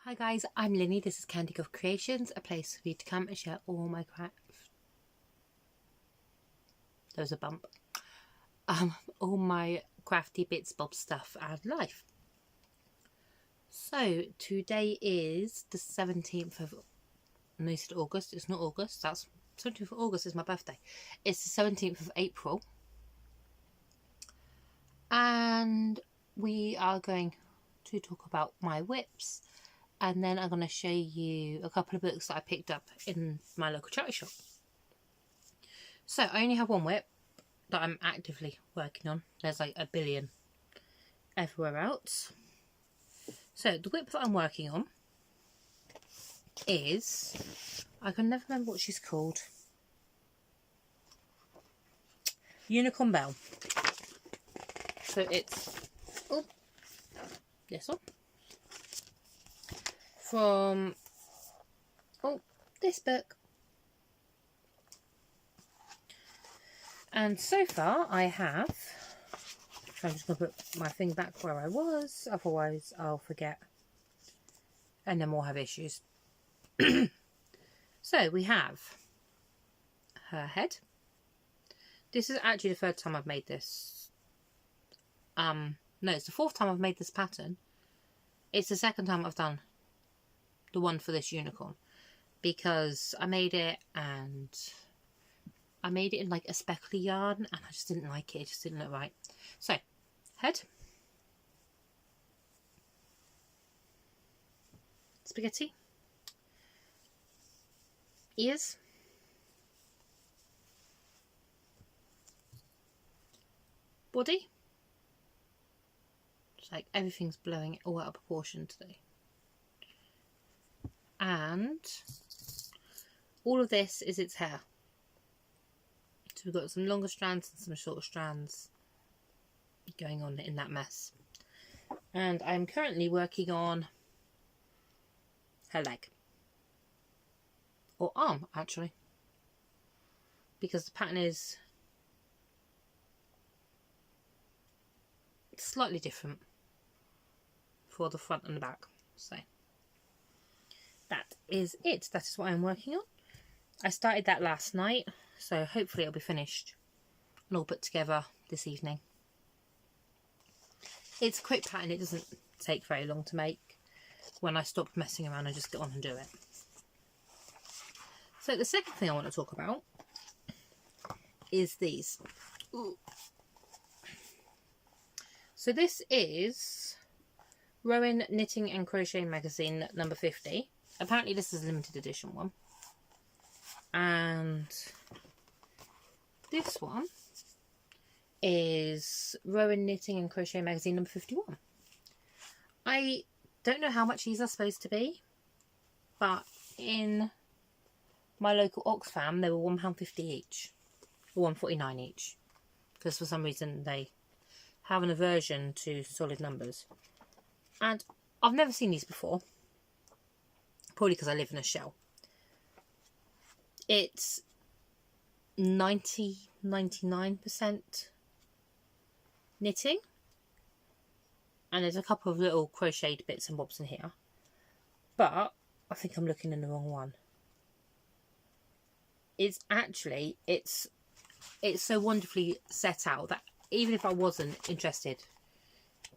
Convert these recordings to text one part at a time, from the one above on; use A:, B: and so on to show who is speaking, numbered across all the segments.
A: Hi guys, I'm Linny. This is Candy Girl Creations, a place for you to come and share all my craft. There was a bump. All my crafty bits, bobs, stuff and life. So today is the 17th of August. It's not August. That's 17th of August is my birthday. It's the 17th of April, and we are going to talk about my whips. And then I'm going to show you a couple of books that I picked up in my local charity shop. So I only have one whip that I'm actively working on. There's like a billion everywhere else. So the whip that I'm working on is, I can never remember what she's called. Unicorn Belle. So it's, this one. From this book. And so far I have, I'm just going to put my thing back where I was, otherwise I'll forget and then we'll have issues. So we have her head. This is actually the third time I've made this. No, it's the fourth time I've made this pattern. It's the second time I've done the one for this unicorn, because I made it and I made it in like a speckly yarn and I just didn't like it. It just didn't look right. So head, spaghetti, ears, body. It's like everything's blowing all out of proportion today. And all of this is its hair. So we've got some longer strands and some shorter strands going on in that mess. And I'm currently working on her leg. Or arm, actually. Because the pattern is slightly different for the front and the back. So that is it. That is what I'm working on. I started that last night, so hopefully it'll be finished and all put together this evening. It's a quick pattern. It doesn't take very long to make. When I stop messing around, I just get on and do it. So the second thing I want to talk about is these. Ooh. So this is Rowan Knitting and Crochet magazine number 50. Apparently this is a limited edition one. And this one is Rowan Knitting and Crochet magazine number 51. I don't know how much these are supposed to be, but in my local Oxfam they were £1.50 each, or £1.49 each, because for some reason they have an aversion to solid numbers. And I've never seen these before, probably because I live in a shell. It's 99% knitting, and there's a couple of little crocheted bits and bobs in here, but I think I'm looking in the wrong one. It's actually, it's so wonderfully set out that even if I wasn't interested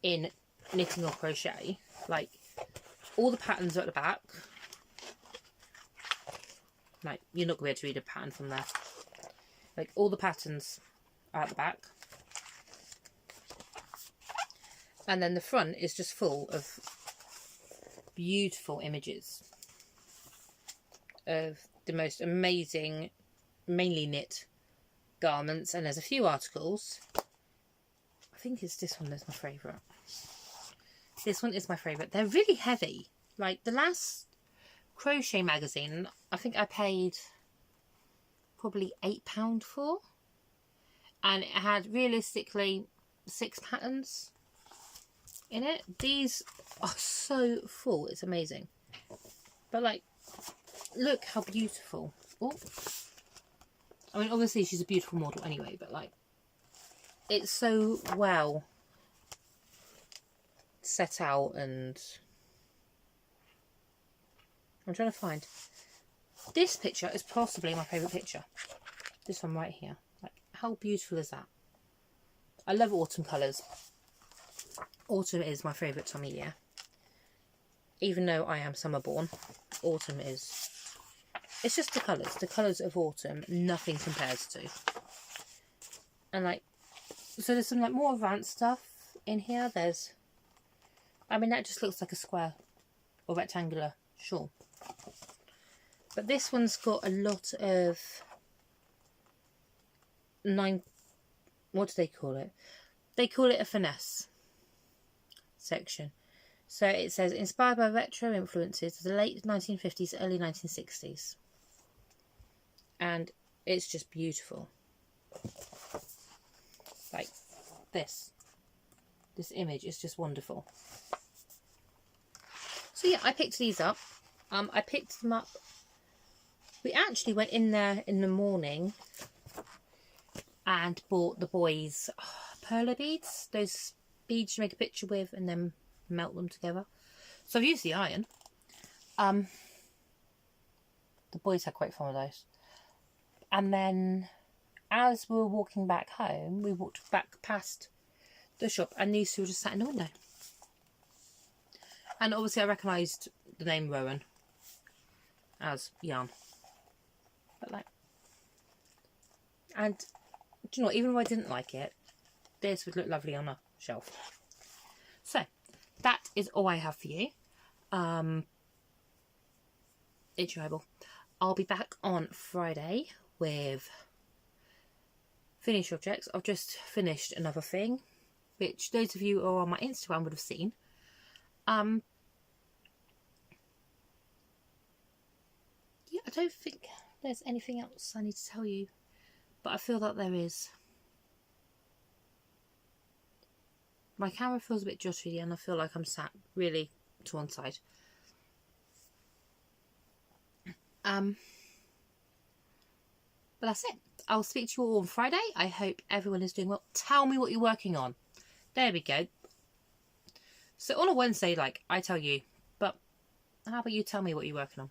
A: in knitting or crochet, like, all the patterns are at the back. Like, you're not going to be able to read a pattern from there. Like, all the patterns are at the back. And then the front is just full of beautiful images of the most amazing, mainly knit garments. And there's a few articles. I think it's this one that's my favourite. This one is my favourite. They're really heavy. Like, the last crochet magazine, I think I paid probably £8 for, and it had realistically 6 patterns in it. These are so full, it's amazing. But like, look how beautiful. Oh, I mean, obviously she's a beautiful model anyway, but like, it's so well set out and I'm trying to find. This picture is possibly my favourite picture. This one right here. Like, how beautiful is that? I love autumn colours. Autumn is my favourite time of year. Even though I am summer born, autumn is... It's just the colours. The colours of autumn, nothing compares to. And like, so there's some like more advanced stuff in here. There's, I mean, that just looks like a square or rectangular shawl. But this one's got a lot of what do they call it? They call it a finesse section. So it says, inspired by retro influences of the late 1950s, early 1960s. And it's just beautiful. Like this. This image is just wonderful. So yeah, I picked these up. I picked them up. We actually went in there in the morning and bought the boys perler beads. Those beads you make a picture with and then melt them together. So I've used the iron. The boys had quite fun with those. And then as we were walking back home, we walked back past the shop and these two were just sat in the window. And obviously I recognised the name Rowan as yarn. But like, and do you know what, even if I didn't like it, this would look lovely on a shelf. So that is all I have for you. Enjoyable. I'll be back on Friday with finished objects. I've just finished another thing, which those of you who are on my Instagram would have seen. Yeah, I don't think there's anything else I need to tell you, but I feel that there is. My camera feels a bit jittery and I feel like I'm sat really to one side. But that's it. I'll speak to you all on Friday. I hope everyone is doing well. Tell me what you're working on. There we go. So on a Wednesday, like, I tell you. But how about you tell me what you're working on?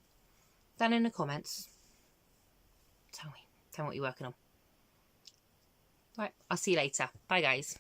A: Down in the comments. Tell me. Tell me what you're working on. Right, I'll see you later. Bye, guys.